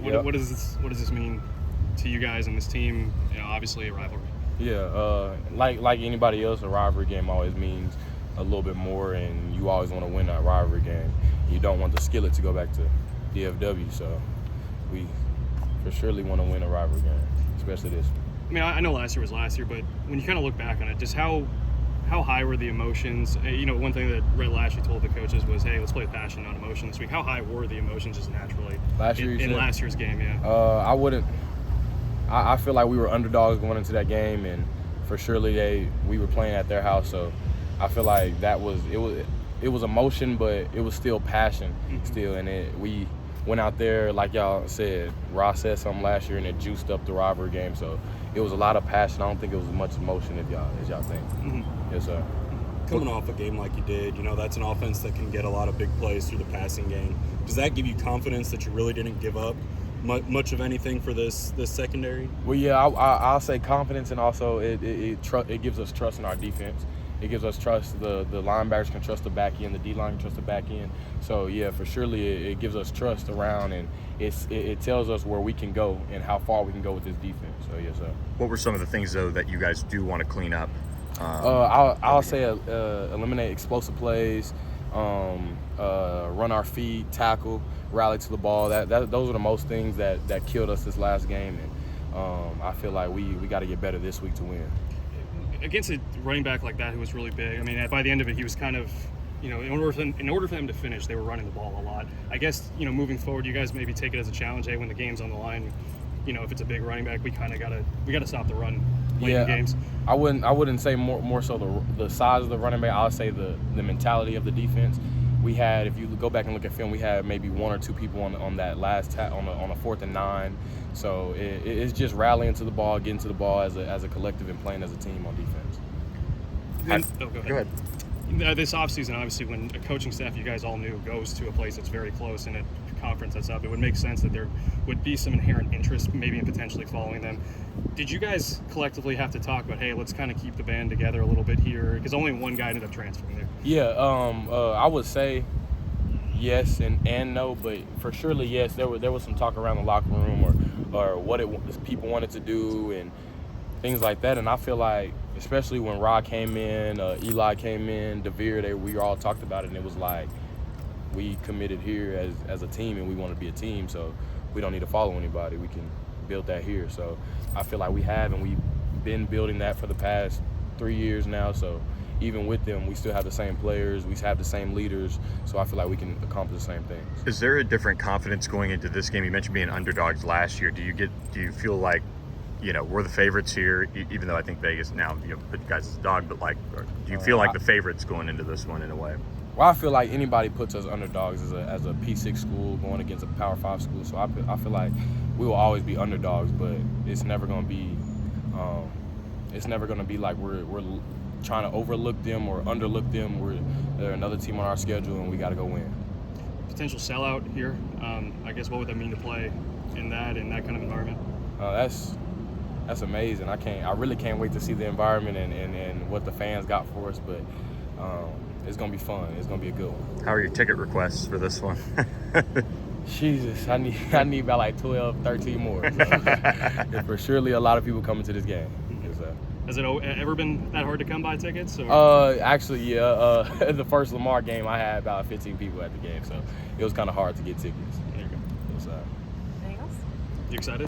What does this mean to you guys and this team? Obviously a rivalry. Yeah, like anybody else, a rivalry game always means a little bit more, and you always want to win that rivalry game. You don't want the Skillet to go back to DFW, so we for surely want to win a rivalry game, especially this. I mean, I know last year was last year, but when you kind of look back on it, just how high were the emotions? One thing that Red Lashley told the coaches was, hey, let's play with passion, not emotion this week. How high were the emotions just naturally in last year's game? Yeah. I feel like we were underdogs going into that game, and for surely we were playing at their house, so I feel like it was emotion, but it was still passion still, and we went out there, like y'all said, Ross said something last year, and it juiced up the rivalry game, so it was a lot of passion. I don't think it was as much emotion as y'all think. Yes, sir. Coming off a game like you did, that's an offense that can get a lot of big plays through the passing game. Does that give you confidence that you really didn't give up much of anything for this secondary? Well, yeah, I'll say confidence, and also it gives us trust in our defense. It gives us trust. The linebackers can trust the back end. The D-line can trust the back end. So, yeah, for surely it gives us trust around, and it tells us where we can go and how far we can go with this defense. So, yes, sir. What were some of the things, though, that you guys do want to clean up? I'll say eliminate explosive plays, run our feet, tackle, rally to the ball. Those are the most things that killed us this last game, and I feel like we got to get better this week to win. Against a running back like that who was really big, I mean, by the end of it, he was kind of, in order for them to finish, they were running the ball a lot. I guess, moving forward, you guys maybe take it as a challenge. Hey, when the game's on the line, if it's a big running back, we kind of gotta stop the run late in games. I wouldn't say more so the size of the running back. I would say the mentality of the defense. We had, if you go back and look at film, we had maybe one or two people on that last on a 4th and 9. So it's just rallying to the ball, getting to the ball as a collective, and playing as a team on defense. Go ahead. This offseason, obviously, when a coaching staff you guys all knew goes to a place that's very close and a conference that's up, it would make sense that there would be some inherent interest maybe in potentially following them. Did you guys collectively have to talk about, hey, let's kind of keep the band together a little bit here? Because only one guy ended up transferring there. Yeah, I would say yes and no, but for surely yes. There was some talk around the locker room or what people wanted to do and things like that. And I feel like, especially when Rod came in, Eli came in, DeVere, we all talked about it, and it was like we committed here as a team, and we want to be a team, so we don't need to follow anybody. We can build that here. So I feel like we have, and we've been building that for the past 3 years now. So even with them, we still have the same players, we have the same leaders, so I feel like we can accomplish the same things. Is there a different confidence going into this game? You mentioned being underdogs last year. Do you feel like, we're the favorites here, even though I think Vegas now, put you guys as a dog, but do you feel like the favorites going into this one in a way? Well, I feel like anybody puts us underdogs as a P6 school going against a Power 5 school, so I feel like we will always be underdogs, but it's never going to be like we're trying to overlook them or underlook them. They're another team on our schedule, and we got to go win. Potential sellout here. I guess what would that mean to play in that kind of environment? That's amazing. I really can't wait to see the environment and what the fans got for us, but it's gonna be fun. It's gonna be a good one. How are your ticket requests for this one? Jesus, I need about like 12, 13 more. So. For surely a lot of people coming to this game. Has it ever been that hard to come by tickets? Or? Actually, yeah. The first Lamar game, I had about 15 people at the game, so it was kind of hard to get tickets. There you go. Anything else? You excited?